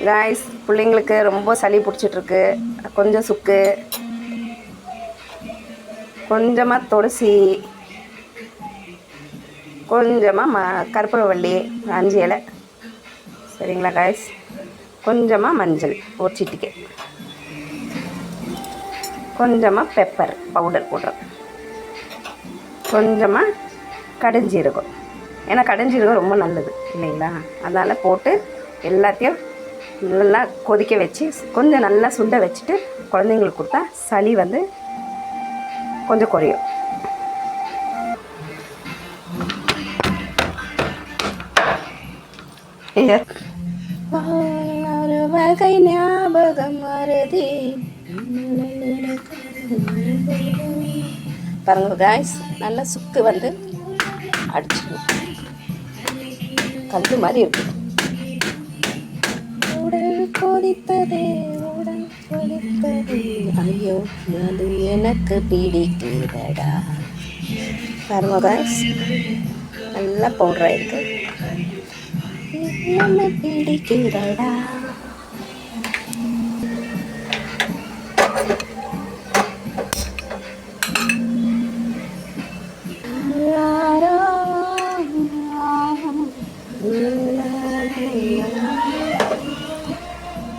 Guys, பிள்ளைங்களுக்கு ரொம்ப சளி பிடிச்சிட்ருக்கு. கொஞ்சம் சுக்கு, கொஞ்சமாக துளசி, கொஞ்சமாக கற்பூரவள்ளி 5 இலை, சரிங்களா காய்ஸ்? கொஞ்சமாக மஞ்சள் ஒரு சிட்டிக்கை, கொஞ்சமாக பெப்பர் பவுடர் போடுறோம், கொஞ்சமாக கடுஞ்சீரகம். ஏன்னா கடுஞ்சீரகம் ரொம்ப நல்லது இல்லைங்களா? அதனால் போட்டு எல்லாத்தையும் நல்லா கொதிக்க வச்சு கொஞ்சம் நல்லா சுண்ட வச்சுட்டு குழந்தைங்களுக்கு கொடுத்தா சளி வந்து கொஞ்சம் குறையும். ஒரு வகை ஞாபகம் வருது பாருங்க காய்ஸ், நல்லா சுக்கு வந்து அடிச்சிடும், கல் மாதிரி இருக்கு. உடல் கொதித்ததே, உடல் கொதித்ததே, ஐயோ அது எனக்கு பிடிக்குதடா. பாருங்க காய்ஸ், நல்லா பவுடராக இருக்கு. என்ன பிடிக்குதடா.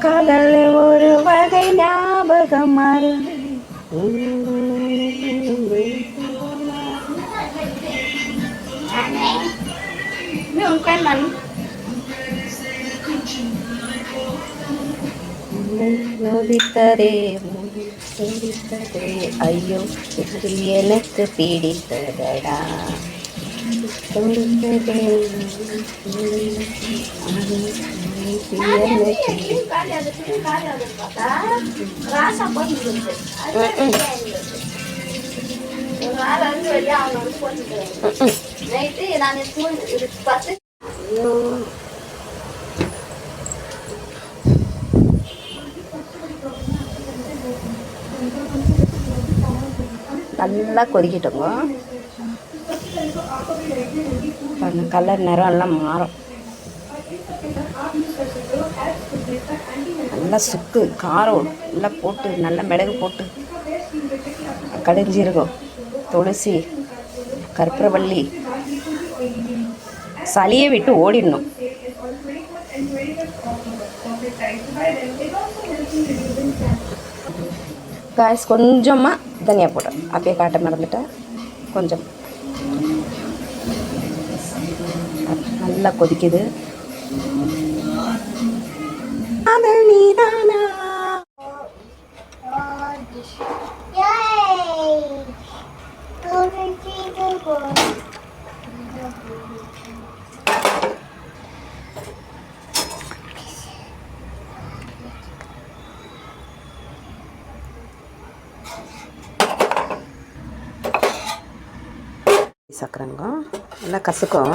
காதல் ஒரு வகை ஞாபகம் மருந்து. நோதித்ததே நோதித்ததே, ஐயோ இது எனக்கு பிடித்ததடா. நல்லா கொதிக்கிட்டோங்க. கலர் நிறம் எல்லாம் மாறும். நல்லா சுக்கு காரம் நல்லா போட்டு, நல்லா மிளகு போட்டு, கடுஞ்சீரகம், துளசி, கற்பூரவள்ளி, சளியை விட்டு ஓடிடணும். காய்ஸ், கொஞ்சமாக தனியா போட்டேன், அப்படியே காட்ட மறந்துட்டேன். கொஞ்சம் நல்லா கொதிக்குது. அது நீதானா? சக்கரைங்க நல்லா கசக்கும்.